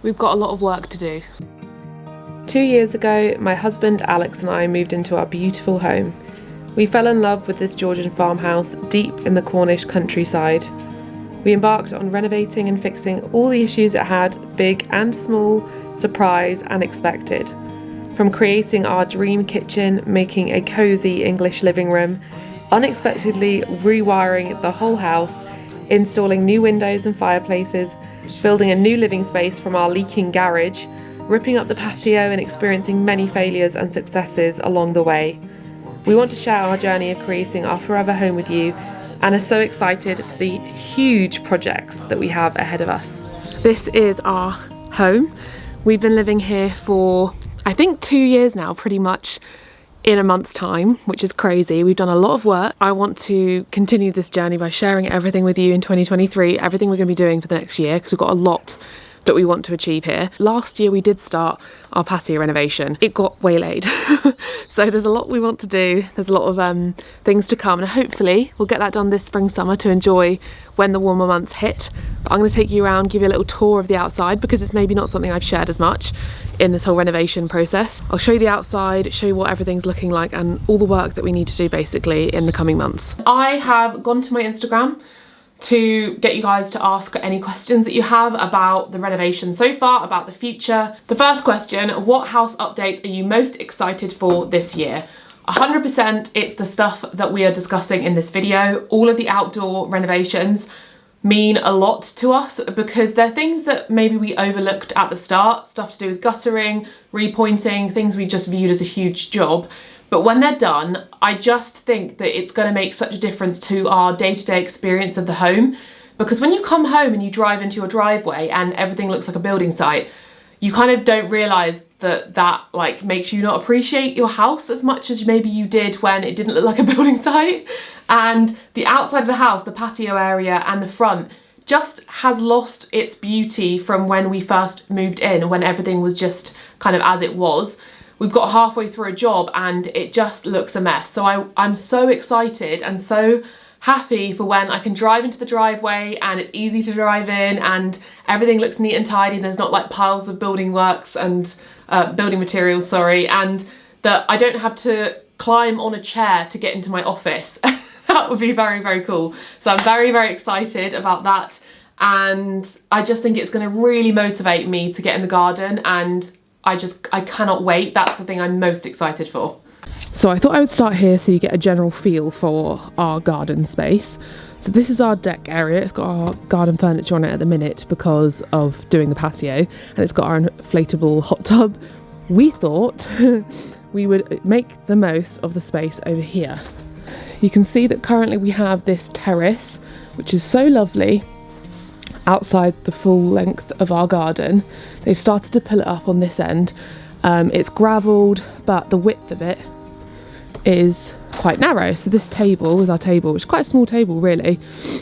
we've got a lot of work to do. 2 years ago, my husband Alex and I moved into our beautiful home. We fell in love with this Georgian farmhouse deep in the Cornish countryside. We embarked on renovating and fixing all the issues it had, big and small, surprise and expected. From creating our dream kitchen, making a cosy English living room, unexpectedly rewiring the whole house, installing new windows and fireplaces, building a new living space from our leaking garage, ripping up the patio and experiencing many failures and successes along the way. We want to share our journey of creating our forever home with you and are so excited for the huge projects that we have ahead of us. This is our home. We've been living here for, I think, 2 years now, pretty much in a month's time, which is crazy. We've done a lot of work. I want to continue this journey by sharing everything with you in 2023, everything we're going to be doing for the next year, because we've got a lot that we want to achieve here. Last year we did start our patio renovation. It got waylaid. So there's a lot we want to do. There's a lot of things to come, and hopefully we'll get that done this spring summer to enjoy when the warmer months hit. But I'm going to take you around, give you a little tour of the outside, because it's maybe not something I've shared as much in this whole renovation process. I'll show you the outside, show you what everything's looking like and all the work that we need to do basically in the coming months. I have gone to my Instagram to get you guys to ask any questions that you have about the renovation so far, about the future. The first question, what house updates are you most excited for this year? 100% it's the stuff that we are discussing in this video. All of the outdoor renovations mean a lot to us because they're things that maybe we overlooked at the start, stuff to do with guttering, repointing, things we just viewed as a huge job. But when they're done, I just think that it's going to make such a difference to our day-to-day experience of the home. Because when you come home and you drive into your driveway and everything looks like a building site, you kind of don't realise that that like makes you not appreciate your house as much as maybe you did when it didn't look like a building site. And the outside of the house, the patio area and the front just has lost its beauty from when we first moved in, when everything was just kind of as it was. We've got halfway through a job and it just looks a mess. So I'm so excited and so happy for when I can drive into the driveway and it's easy to drive in and everything looks neat and tidy. There's not like piles of building works and building materials, sorry, and that I don't have to climb on a chair to get into my office. That would be very, very cool. So I'm very, very excited about that. And I just think it's going to really motivate me to get in the garden, and I cannot wait. That's the thing I'm most excited for. So I thought I would start here so you get a general feel for our garden space. So this is our deck area. It's got our garden furniture on it at the minute because of doing the patio, and it's got our inflatable hot tub. We thought we would make the most of the space over here. You can see that currently we have this terrace, which is so lovely, outside the full length of our garden. They've started to pull it up on this end. It's gravelled, but the width of it is quite narrow. So this table is our table, which is quite a small table really.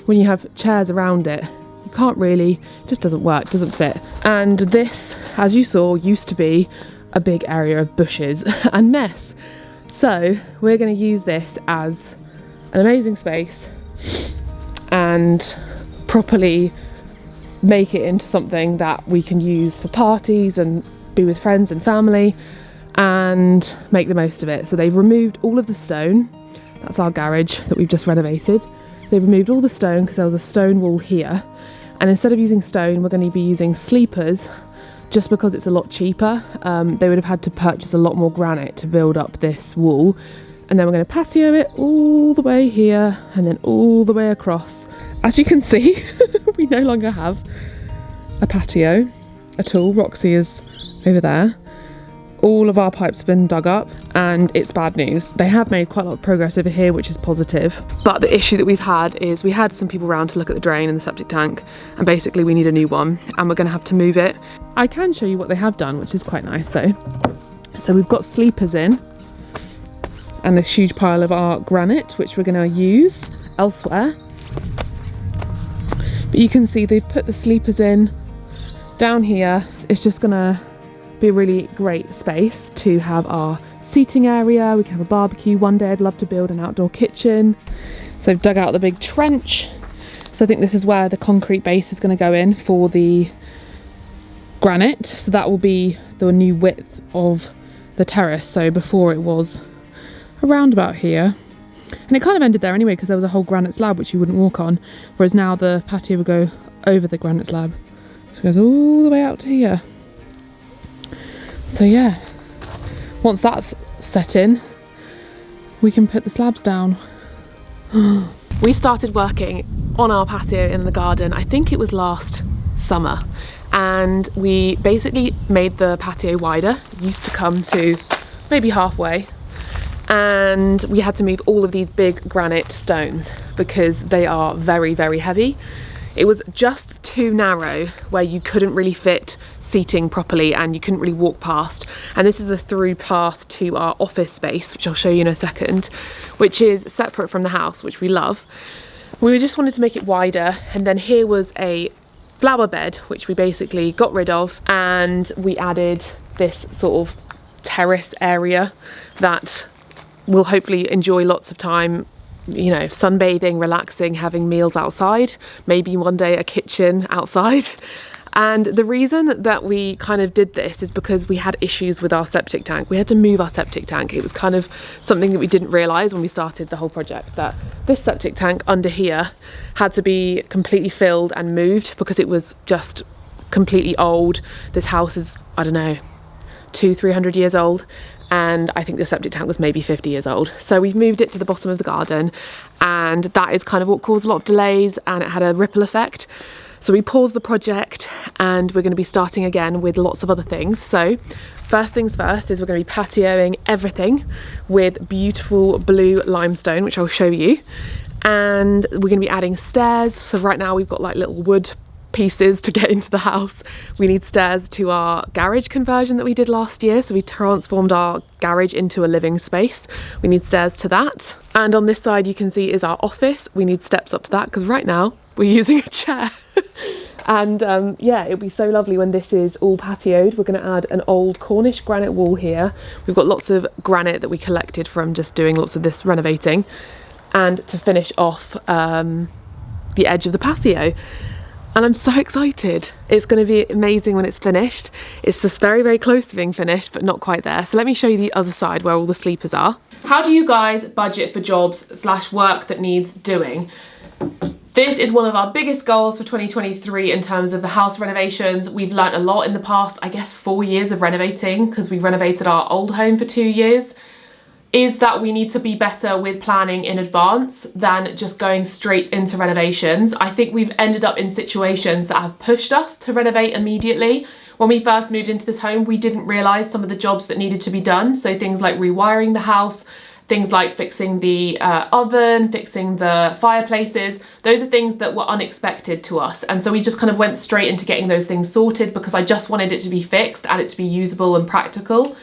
When you have chairs around it, you can't really, it just doesn't work, doesn't fit. And this, as you saw, used to be a big area of bushes and mess. So we're going to use this as an amazing space and properly make it into something that we can use for parties and be with friends and family and make the most of it. So they've removed all of the stone. That's our garage that we've just renovated. They've removed all the stone because there was a stone wall here, and instead of using stone we're going to be using sleepers just because it's a lot cheaper. They would have had to purchase a lot more granite to build up this wall, and then we're going to patio it all the way here and then all the way across. As you can see, we no longer have a patio at all. Roxy is over there. All of our pipes have been dug up and it's bad news. They have made quite a lot of progress over here, which is positive. But the issue that we've had is we had some people around to look at the drain and the septic tank, and basically we need a new one and we're going to have to move it. I can show you what they have done, which is quite nice though. So we've got sleepers in and this huge pile of our granite, which we're going to use elsewhere. But you can see they've put the sleepers in down here. It's just going to be a really great space to have our seating area. We can have a barbecue. One day I'd love to build an outdoor kitchen. So they've dug out the big trench. So I think this is where the concrete base is going to go in for the granite, so that will be the new width of the terrace. So before it was around about here, and it kind of ended there anyway because there was a whole granite slab which you wouldn't walk on, whereas now the patio will go over the granite slab, so it goes all the way out to here. So yeah, once that's set in, we can put the slabs down. We started working on our patio in the garden, I think it was last summer, and we basically made the patio wider. It used to come to maybe halfway, and we had to move all of these big granite stones because they are very, very heavy. It was just too narrow where you couldn't really fit seating properly and you couldn't really walk past. And this is the through path to our office space, which I'll show you in a second, which is separate from the house, which we love. We just wanted to make it wider, and then here was a flower bed, which we basically got rid of, and we added this sort of terrace area that we'll hopefully enjoy lots of time, you know, sunbathing, relaxing, having meals outside, maybe one day a kitchen outside. And the reason that we kind of did this is because we had issues with our septic tank. We had to move our septic tank. It was kind of something that we didn't realise when we started the whole project, that this septic tank under here had to be completely filled and moved because it was just completely old. This house is, I don't know, 200-300 years old, and I think the septic tank was maybe 50 years old. So we've moved it to the bottom of the garden, and that is kind of what caused a lot of delays, and it had a ripple effect. So we paused the project, and we're going to be starting again with lots of other things. So first things first is we're going to be patioing everything with beautiful blue limestone, which I'll show you, and we're going to be adding stairs. So right now we've got like little wood pieces to get into the house. We need stairs to our garage conversion that we did last year, so we transformed our garage into a living space. We need stairs to that, and on this side you can see is our office. We need steps up to that because right now we're using a chair. And yeah, it'll be so lovely when this is all patioed. We're going to add an old Cornish granite wall here. We've got lots of granite that we collected from just doing lots of this renovating, and to finish off the edge of the patio. And I'm so excited. It's going to be amazing when it's finished. It's just very, very close to being finished, but not quite there. So let me show you the other side where all the sleepers are. How do you guys budget for jobs / work that needs doing? This is one of our biggest goals for 2023 in terms of the house renovations. We've learnt a lot in the past, I guess, 4 years of renovating, because we renovated our old home for 2 years, is that we need to be better with planning in advance than just going straight into renovations. I think we've ended up in situations that have pushed us to renovate immediately. When we first moved into this home, we didn't realise some of the jobs that needed to be done. So things like rewiring the house, things like fixing the oven, fixing the fireplaces. Those are things that were unexpected to us. And so we just kind of went straight into getting those things sorted because I just wanted it to be fixed and it to be usable and practical.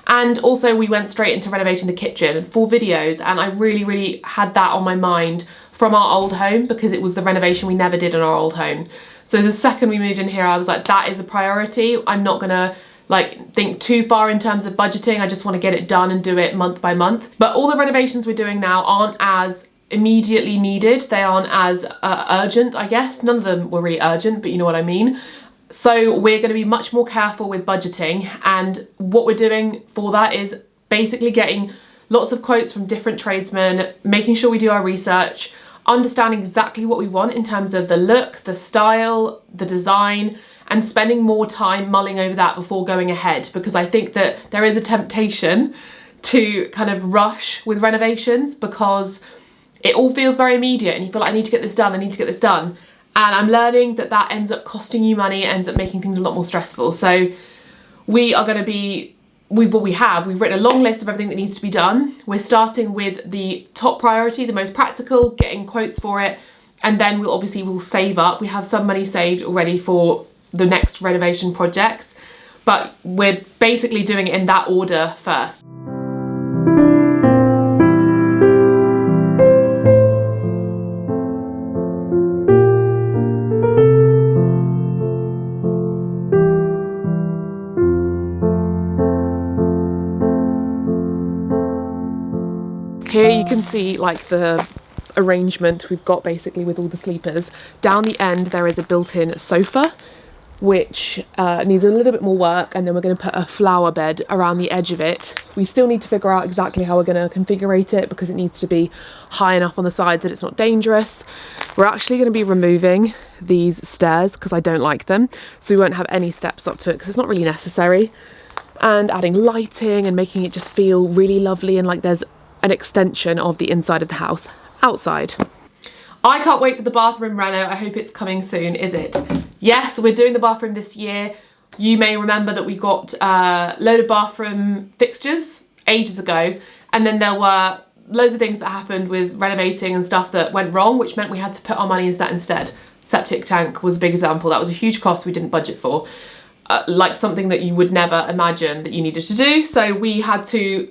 And also we went straight into renovating the kitchen for videos, and I really, really had that on my mind from our old home because it was the renovation we never did in our old home. So the second we moved in here, I was like, that is a priority. I'm not gonna like think too far in terms of budgeting. I just want to get it done and do it month by month. But all the renovations we're doing now aren't as immediately needed. They aren't as urgent, I guess. None of them were really urgent, but you know what I mean. So we're going to be much more careful with budgeting, and what we're doing for that is basically getting lots of quotes from different tradesmen, making sure we do our research, understanding exactly what we want in terms of the look, the style, the design, and spending more time mulling over that before going ahead, because I think that there is a temptation to kind of rush with renovations because it all feels very immediate and you feel like I need to get this done, I need to get this done. And I'm learning that that ends up costing you money, ends up making things a lot more stressful. So we are going to be, we've written a long list of everything that needs to be done. We're starting with the top priority, the most practical, getting quotes for it. And then we'll save up. We have some money saved already for the next renovation project, but we're basically doing it in that order first. Here you can see like the arrangement we've got basically with all the sleepers. Down the end there is a built-in sofa. which needs a little bit more work, and then we're going to put a flower bed around the edge of it. We still need to figure out exactly how we're going to configure it because it needs to be high enough on the sides that it's not dangerous. We're actually going to be removing these stairs because I don't like them, so we won't have any steps up to it because it's not really necessary, and adding lighting and making it just feel really lovely and like there's an extension of the inside of the house outside. I can't wait for the bathroom reno. I hope it's coming soon. Is it? Yes, we're doing the bathroom this year. You may remember that we got a load of bathroom fixtures ages ago, and then there were loads of things that happened with renovating and stuff that went wrong, which meant we had to put our money into that instead. Septic tank was a big example. That was a huge cost we didn't budget for. Like something that you would never imagine that you needed to do. So we had to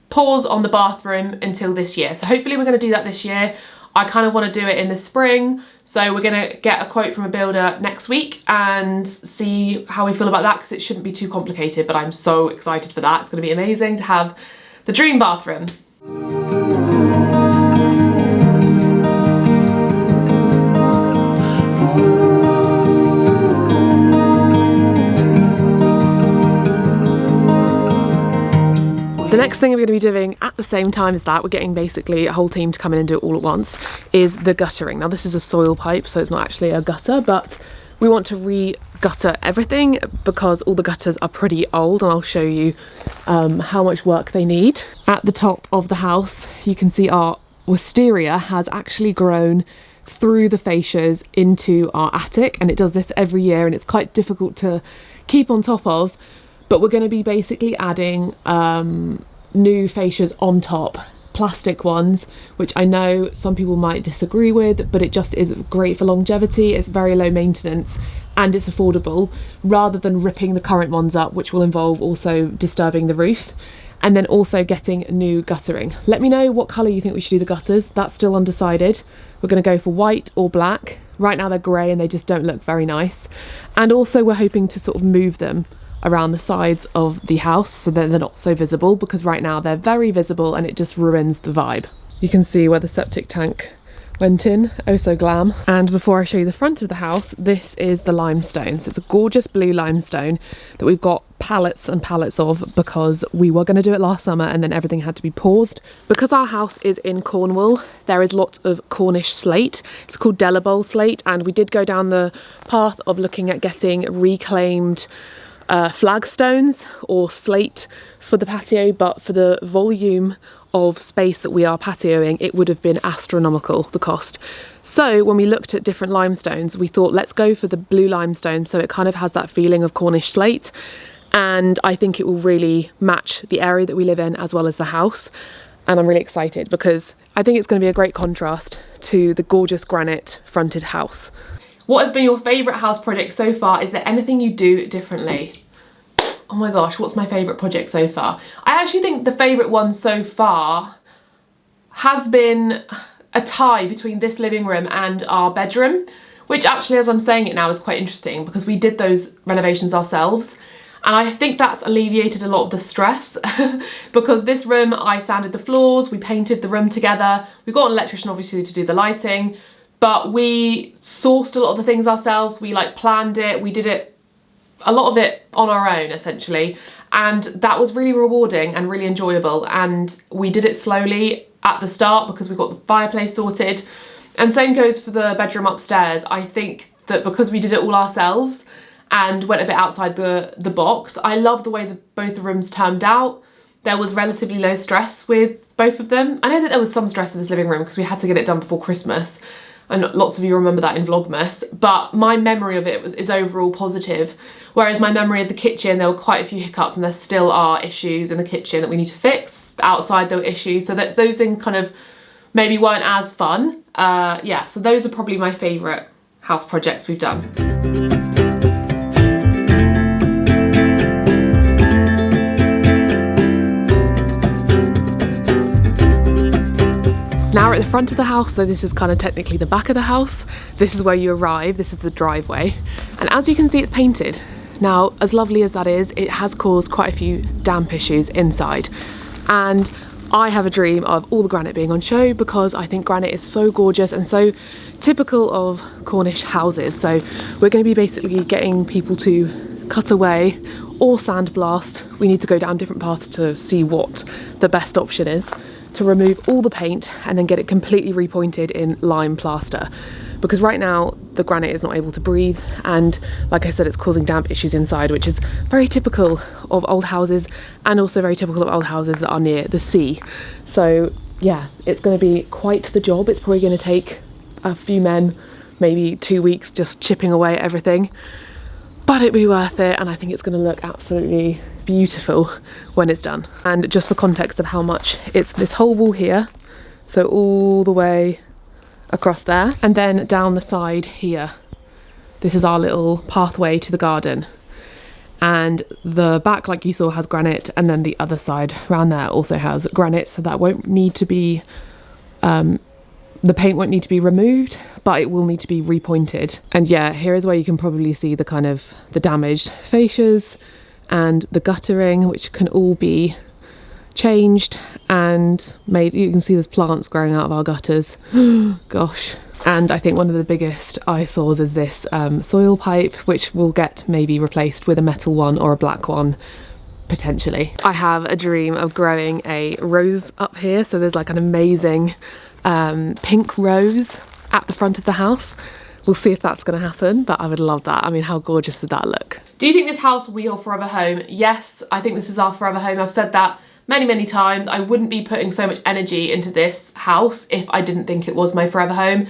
pause on the bathroom until this year. So hopefully we're going to do that this year. I kind of want to do it in the spring, so we're going to get a quote from a builder next week and see how we feel about that, because it shouldn't be too complicated, but I'm so excited for that. It's going to be amazing to have the dream bathroom. The next thing we're going to be doing at the same time as that, we're getting basically a whole team to come in and do it all at once, is the guttering. Now this is a soil pipe, so it's not actually a gutter, but we want to re-gutter everything because all the gutters are pretty old, and I'll show you how much work they need. At the top of the house, you can see our wisteria has actually grown through the fascias into our attic, and it does this every year, and it's quite difficult to keep on top of. But we're going to be basically adding new fascias on top, plastic ones, which I know some people might disagree with, but it just is great for longevity. It's very low maintenance and it's affordable, rather than ripping the current ones up, which will involve also disturbing the roof, and then also getting new guttering. Let me know what colour you think we should do the gutters. That's still undecided. We're going to go for white or black. Right now they're grey and they just don't look very nice. And also we're hoping to sort of move them around the sides of the house so that they're not so visible, because right now they're very visible and it just ruins the vibe. You can see where the septic tank went in, oh so glam. And before I show you the front of the house, this is the limestone. So it's a gorgeous blue limestone that we've got pallets and pallets of because we were going to do it last summer and then everything had to be paused. Because our house is in Cornwall, there is lots of Cornish slate. It's called Delabole slate, and we did go down the path of looking at getting reclaimed flagstones or slate for the patio, but for the volume of space that we are patioing, it would have been astronomical, the cost. So when we looked at different limestones, we thought let's go for the blue limestone, so it kind of has that feeling of Cornish slate, and I think it will really match the area that we live in as well as the house. And I'm really excited because I think it's going to be a great contrast to the gorgeous granite fronted house. What has been your favourite house project so far? Is there anything you do differently? Oh my gosh, what's my favourite project so far? I actually think the favourite one so far has been a tie between this living room and our bedroom, which actually, as I'm saying it now, is quite interesting because we did those renovations ourselves. And I think that's alleviated a lot of the stress because this room, I sanded the floors, we painted the room together. We got an electrician obviously to do the lighting, but we sourced a lot of the things ourselves. We like planned it, we did it, a lot of it on our own essentially. And that was really rewarding and really enjoyable. And we did it slowly at the start because we got the fireplace sorted. And same goes for the bedroom upstairs. I think that because we did it all ourselves and went a bit outside the box, I love the way both the rooms turned out. There was relatively low stress with both of them. I know that there was some stress in this living room because we had to get it done before Christmas. And lots of you remember that in Vlogmas, but my memory of it is overall positive. Whereas my memory of the kitchen, there were quite a few hiccups and there still are issues in the kitchen that we need to fix. Outside there were issues, so those things kind of maybe weren't as fun. Yeah, so those are probably my favourite house projects we've done. Now we're at the front of the house, so this is kind of technically the back of the house. This is where you arrive, this is the driveway. And as you can see, it's painted. Now, as lovely as that is, it has caused quite a few damp issues inside. And I have a dream of all the granite being on show because I think granite is so gorgeous and so typical of Cornish houses. So we're going to be basically getting people to cut away or sandblast. We need to go down different paths to see what the best option is, to remove all the paint and then get it completely repointed in lime plaster. Because right now the granite is not able to breathe, and like I said, it's causing damp issues inside, which is very typical of old houses and also very typical of old houses that are near the sea. So yeah, it's going to be quite the job. It's probably going to take a few men, maybe 2 weeks, just chipping away at everything, but it'll be worth it, and I think it's going to look absolutely beautiful when it's done. And just for context of how much, it's this whole wall here, so all the way across there, and then down the side here. This is our little pathway to the garden, and the back, like you saw, has granite, and then the other side around there also has granite, so that won't need to be the paint won't need to be removed, but it will need to be repointed. And yeah, here is where you can probably see the kind of the damaged fascias and the guttering, which can all be changed and made. You can see there's plants growing out of our gutters. Gosh. And I think one of the biggest eyesores is this soil pipe, which will get maybe replaced with a metal one or a black one potentially. I have a dream of growing a rose up here, so there's like an amazing pink rose at the front of the house. We'll see if that's going to happen, but I would love that. I mean, how gorgeous would that look? Do you think this house will be your forever home? Yes, I think this is our forever home. I've said that many times. I wouldn't be putting so much energy into this house if I didn't think it was my forever home.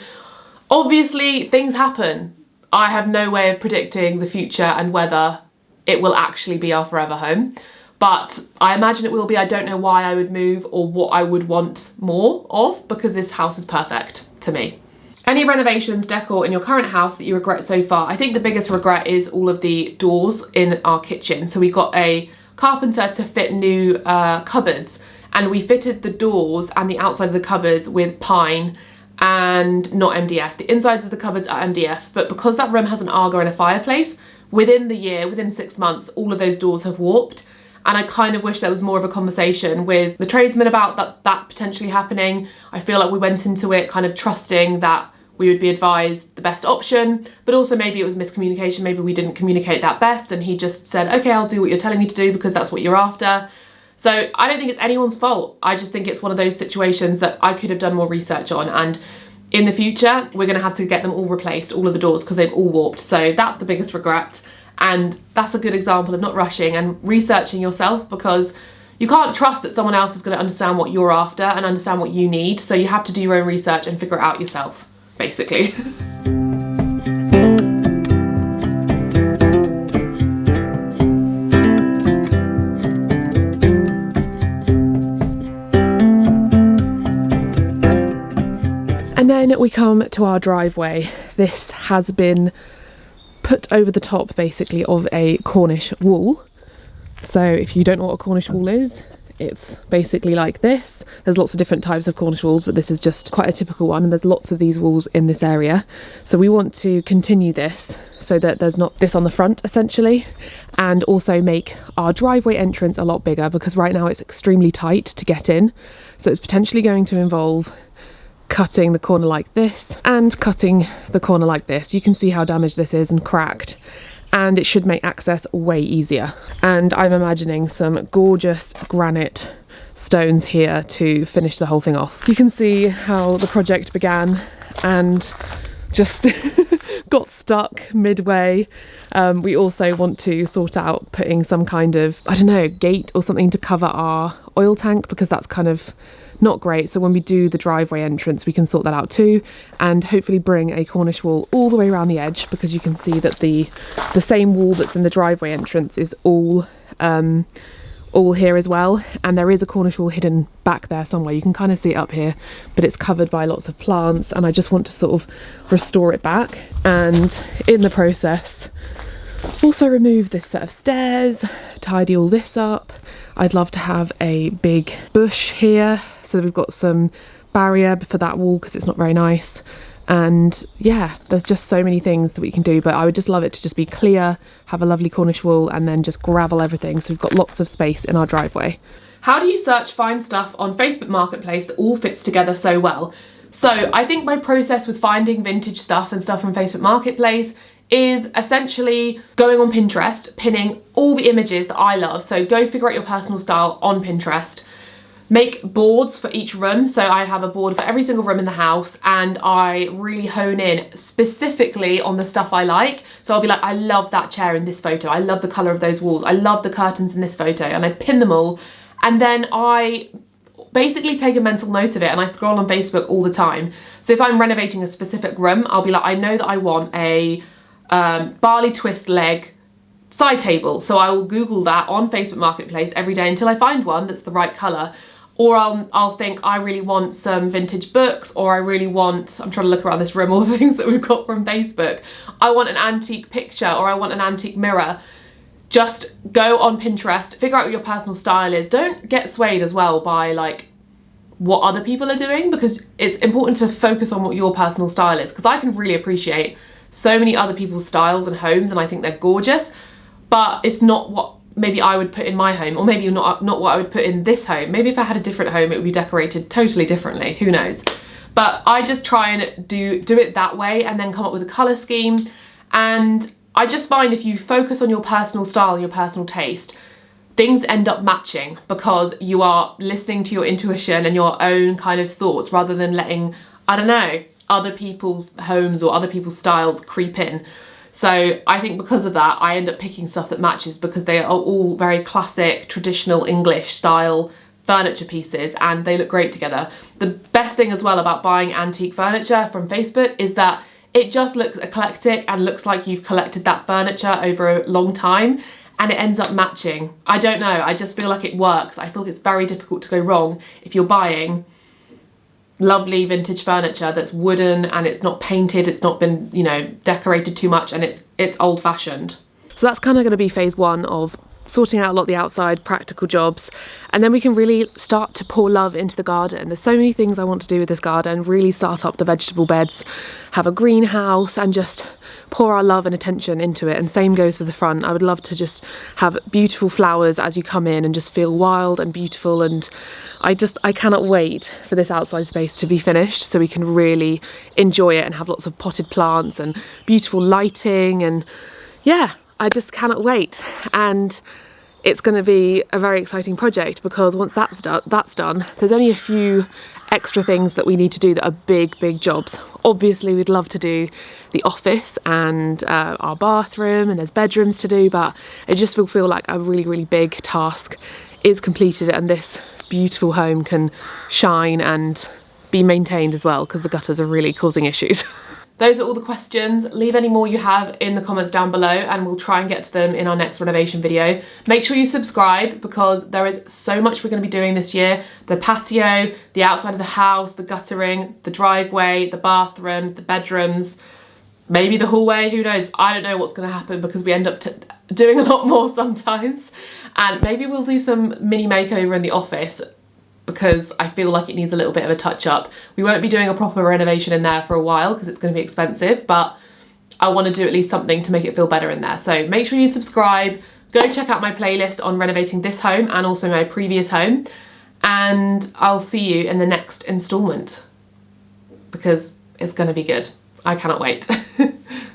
Obviously, things happen. I have no way of predicting the future and whether it will actually be our forever home, but I imagine it will be. I don't know why I would move or what I would want more of, because this house is perfect to me. Any renovations, decor in your current house that you regret so far? I think the biggest regret is all of the doors in our kitchen. So we got a carpenter to fit new cupboards, and we fitted the doors and the outside of the cupboards with pine and not MDF. The insides of the cupboards are MDF, but because that room has an Arga and a fireplace, within the year, within 6 months, all of those doors have warped. And I kind of wish there was more of a conversation with the tradesmen about that potentially happening. I feel like we went into it kind of trusting that we would be advised the best option, but also maybe it was miscommunication. Maybe we didn't communicate that best, and he just said, okay, I'll do what you're telling me to do because that's what you're after. So I don't think it's anyone's fault. I just think it's one of those situations that I could have done more research on, and in the future, we're gonna have to get them all replaced, all of the doors, because they've all warped. So that's the biggest regret. And that's a good example of not rushing and researching yourself, because you can't trust that someone else is going to understand what you're after and understand what you need. So you have to do your own research and figure it out yourself, basically. And then we come to our driveway. This has been put over the top basically of a Cornish wall. So if you don't know what a Cornish wall is, it's basically like this. There's lots of different types of Cornish walls, but this is just quite a typical one, and there's lots of these walls in this area. So we want to continue this so that there's not this on the front essentially, and also make our driveway entrance a lot bigger, because right now it's extremely tight to get in. So it's potentially going to involve cutting the corner like this and cutting the corner like this. You can see how damaged this is and cracked, and it should make access way easier. And I'm imagining some gorgeous granite stones here to finish the whole thing off. You can see how the project began and just got stuck midway. We also want to sort out putting some kind of, I don't know, gate or something to cover our oil tank, because that's kind of not great. So when we do the driveway entrance, we can sort that out too, and hopefully bring a Cornish wall all the way around the edge, because you can see that the same wall that's in the driveway entrance is all here as well, and there is a Cornish wall hidden back there somewhere. You can kind of see it up here, but it's covered by lots of plants, and I just want to sort of restore it back, and in the process also remove this set of stairs, tidy all this up. I'd love to have a big bush here, so we've got some barrier for that wall because it's not very nice. And yeah, there's just so many things that we can do, but I would just love it to just be clear, have a lovely Cornish wall, and then just gravel everything, so we've got lots of space in our driveway. How do you find stuff on Facebook Marketplace that all fits together so well? So I think my process with finding vintage stuff and stuff from Facebook Marketplace is essentially going on Pinterest, pinning all the images that I love. So go figure out your personal style on Pinterest. Make boards for each room. So I have a board for every single room in the house, and I really hone in specifically on the stuff I like. So I'll be like, I love that chair in this photo. I love the colour of those walls. I love the curtains in this photo, and I pin them all. And then I basically take a mental note of it, and I scroll on Facebook all the time. So if I'm renovating a specific room, I'll be like, I know that I want a barley twist leg side table. So I will Google that on Facebook Marketplace every day until I find one that's the right colour. Or I'll think, I really want some vintage books, or I really want, I'm trying to look around this room, all the things that we've got from Facebook. I want an antique picture, or I want an antique mirror. Just go on Pinterest, figure out what your personal style is. Don't get swayed as well by like what other people are doing, because it's important to focus on what your personal style is, because I can really appreciate so many other people's styles and homes, and I think they're gorgeous, but it's not what maybe I would put in my home, or maybe not what I would put in this home. Maybe if I had a different home, it would be decorated totally differently, who knows. But I just try and do it that way, and then come up with a colour scheme. And I just find if you focus on your personal style, your personal taste, things end up matching, because you are listening to your intuition and your own kind of thoughts, rather than letting, I don't know, other people's homes or other people's styles creep in. So I think because of that, I end up picking stuff that matches, because they are all very classic, traditional English style furniture pieces, and they look great together. The best thing as well about buying antique furniture from Facebook is that it just looks eclectic and looks like you've collected that furniture over a long time, and it ends up matching. I don't know, I just feel like it works. I feel like it's very difficult to go wrong if you're buying lovely vintage furniture that's wooden and it's not painted, it's not been, you know, decorated too much, and it's old-fashioned. So that's kind of going to be phase one of sorting out a lot of the outside practical jobs, and then we can really start to pour love into the garden. There's so many things I want to do with this garden. Really start up the vegetable beds, have a greenhouse, and just pour our love and attention into it. And same goes for the front. I would love to just have beautiful flowers as you come in and just feel wild and beautiful, and I cannot wait for this outside space to be finished so we can really enjoy it and have lots of potted plants and beautiful lighting. And yeah, I just cannot wait. And it's going to be a very exciting project, because once that's done, there's only a few extra things that we need to do that are big jobs. Obviously we'd love to do the office and our bathroom, and there's bedrooms to do, but it just will feel like a really big task is completed, and this beautiful home can shine and be maintained as well, because the gutters are really causing issues. Those are all the questions. Leave any more you have in the comments down below, and we'll try and get to them in our next renovation video. Make sure you subscribe, because there is so much we're going to be doing this year. The patio, the outside of the house, the guttering, the driveway, the bathroom, the bedrooms, maybe the hallway, who knows. I don't know what's going to happen, because we end up doing a lot more sometimes. And maybe we'll do some mini makeover in the office, because I feel like it needs a little bit of a touch up. We won't be doing a proper renovation in there for a while, because it's going to be expensive, but I want to do at least something to make it feel better in there. So make sure you subscribe, go check out my playlist on renovating this home and also my previous home, and I'll see you in the next installment, because it's going to be good. I cannot wait.